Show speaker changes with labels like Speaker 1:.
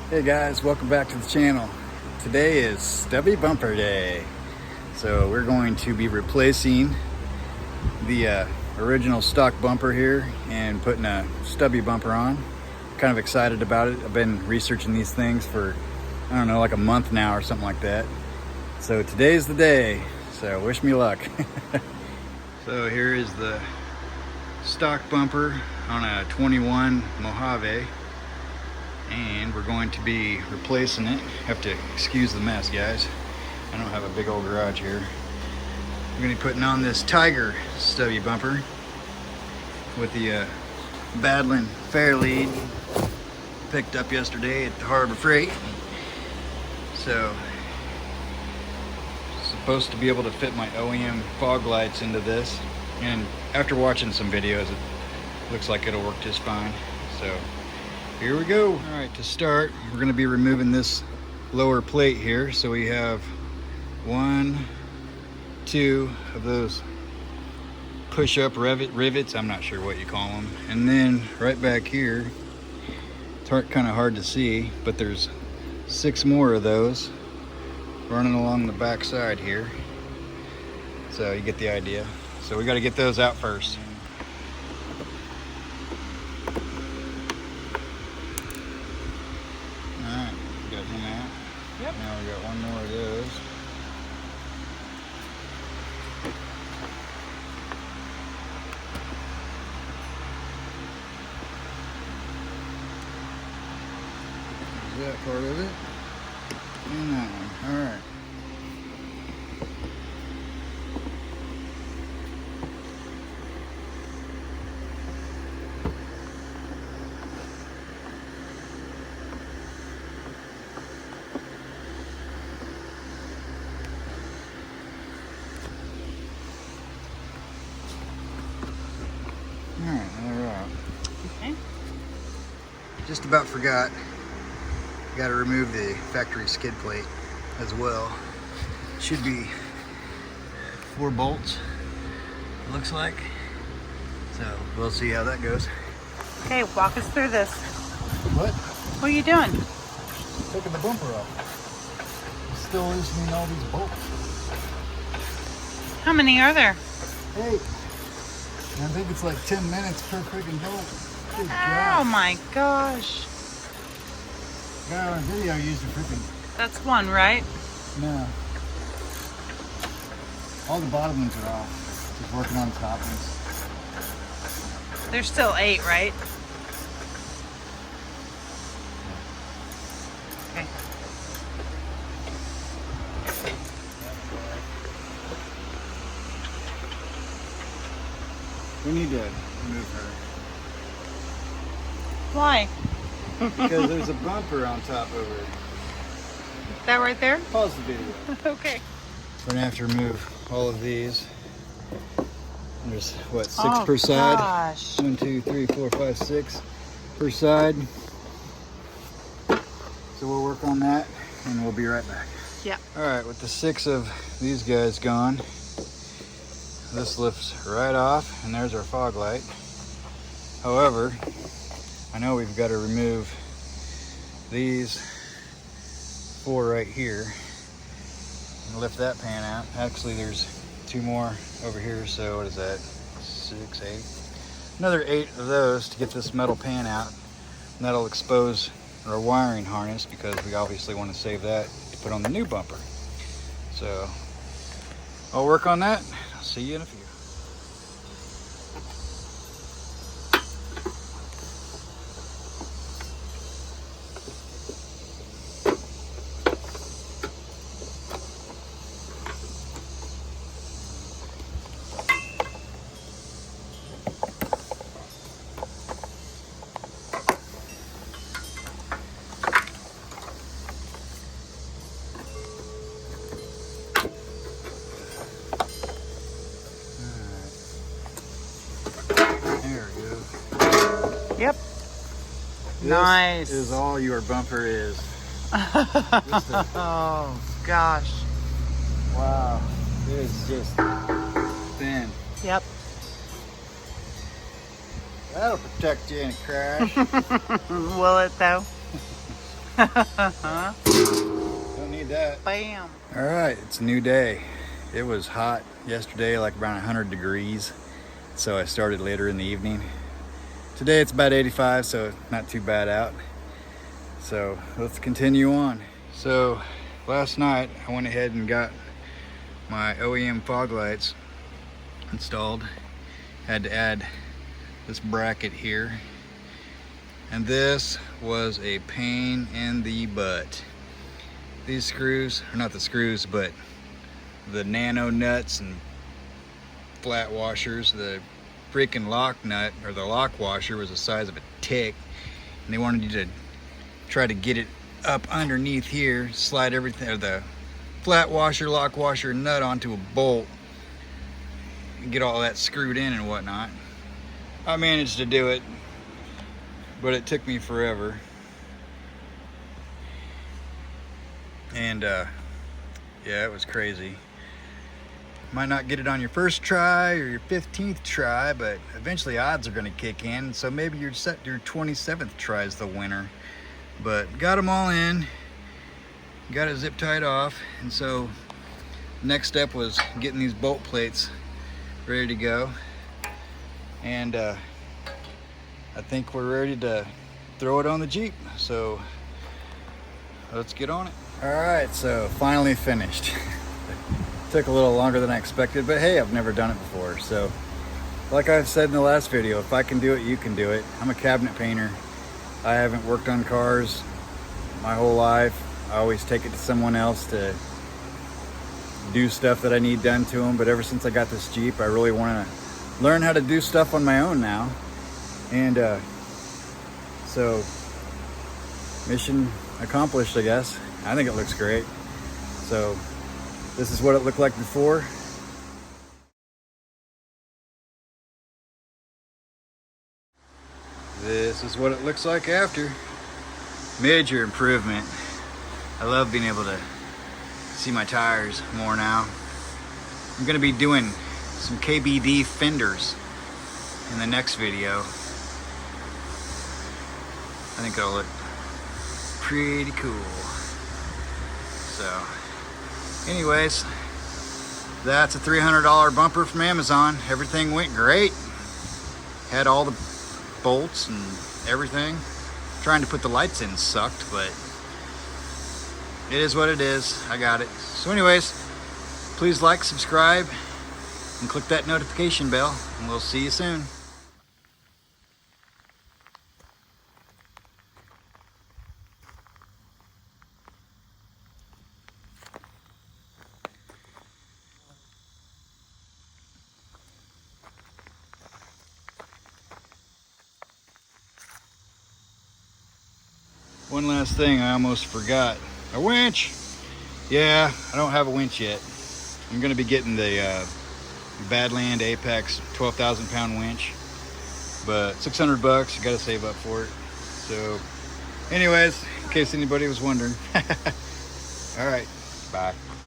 Speaker 1: Hey guys, welcome back to the channel. Today is Stubby Bumper Day. So we're going to be replacing the original stock bumper here and putting a stubby bumper on. Kind of excited about it. I've been researching these things for, I don't know, like a month now or something like that. So today's the day, so wish me luck. So here is the stock bumper on a 21 Mojave. And we're going to be replacing it. Have to excuse the mess, guys. I don't have a big old garage here. We're going to be putting on this Tiger stubby bumper with the Badland Fairlead picked up yesterday at the Harbor Freight. So, supposed to be able to fit my OEM fog lights into this. And after watching some videos, it looks like it'll work just fine. So, here we go. All right, to start, we're going to be removing this lower plate here. So we have 1, 2 of those push-up rivets. I'm not sure what you call them. And then right back here, it's kind of hard to see, but there's 6 more of those running along the back side here. So you get the idea. So we got to get those out first.
Speaker 2: Yep.
Speaker 1: Now we got one more of those. Is that part of it? And that one. All right.
Speaker 2: Okay.
Speaker 1: Just about forgot. Got to remove the factory skid plate as well. Should be 4 bolts, looks like. So we'll see how that goes.
Speaker 2: Okay, walk us through this.
Speaker 1: What?
Speaker 2: What are you doing?
Speaker 1: Taking the bumper off. Still loosening all these bolts.
Speaker 2: How many are there?
Speaker 1: 8. And I think it's like 10 minutes per freaking bolt. Good
Speaker 2: Oh
Speaker 1: God.
Speaker 2: my gosh.
Speaker 1: The guy on video used a freaking...
Speaker 2: That's one, right?
Speaker 1: No. All the bottom ones are off. Just working on the top ones.
Speaker 2: There's still 8, right? Okay.
Speaker 1: We need to move her.
Speaker 2: Why?
Speaker 1: Because there's a bumper on top of her.
Speaker 2: That right there?
Speaker 1: Pause the video.
Speaker 2: Okay.
Speaker 1: We're gonna have to remove all of these. There's what, 6
Speaker 2: Oh,
Speaker 1: per side?
Speaker 2: gosh.
Speaker 1: 1, 2, 3, 4, 5, 6 per side. So we'll work on that and we'll be right back.
Speaker 2: Yeah.
Speaker 1: All right, with the 6 of these guys gone, this lifts right off and there's our fog light. However, I know we've got to remove these 4 right here and lift that pan out. Actually, there's 2 more over here, so what is that? 6, 8. Another 8 of those to get this metal pan out, and that'll expose our wiring harness because we obviously want to save that to put on the new bumper. So I'll work on that. I'll see you in a few.
Speaker 2: Yep.
Speaker 1: This
Speaker 2: Nice.
Speaker 1: is all your bumper is.
Speaker 2: Oh, gosh.
Speaker 1: Wow. It is just thin.
Speaker 2: Yep.
Speaker 1: That'll protect you in a crash.
Speaker 2: Will it though?
Speaker 1: Don't need that.
Speaker 2: Bam.
Speaker 1: All right, it's a new day. It was hot yesterday, like around 100 degrees. So I started later in the evening. Today it's about 85, so not too bad out. So let's continue on. So last night I went ahead and got my OEM fog lights installed. Had to add this bracket here. And this was a pain in the butt. These screws, or not the screws, but the nano nuts and flat washers, the freaking lock nut, or the lock washer, was the size of a tick. And they wanted you to try to get it up underneath here, slide everything, or the flat washer, lock washer, nut onto a bolt, and get all that screwed in and whatnot. I managed to do it, but it took me forever. And yeah, it was crazy. Might not get it on your first try or your 15th try, but eventually odds are going to kick in, so maybe your 27th try is the winner. But got them all in, got it zip tied off, and so next step was getting these bolt plates ready to go. And I think we're ready to throw it on the Jeep, so let's get on it. All right, so finally finished. Took a little longer than I expected, but hey, I've never done it before. So like I've said in the last video, if I can do it, you can do it. I'm a cabinet painter. I haven't worked on cars my whole life. I always take it to someone else to do stuff that I need done to them. But ever since I got this Jeep, I really want to learn how to do stuff on my own now. And so mission accomplished, I guess. I think it looks great. So this is what it looked like before. This is what it looks like after. Major improvement. I love being able to see my tires more now. I'm gonna be doing some KBD fenders in the next video. I think it'll look pretty cool. So anyways, that's a $300 bumper from Amazon. Everything went great. Had all the bolts and everything. Trying to put the lights in sucked, but it is what it is. I got it. So anyways, please like, subscribe, and click that notification bell, and we'll see you soon. One last thing I almost forgot. A winch. Yeah, I don't have a winch yet. I'm gonna be getting the Badland Apex 12,000 pound winch, but 600 bucks, you gotta save up for it. So anyways, in case anybody was wondering. All right, bye.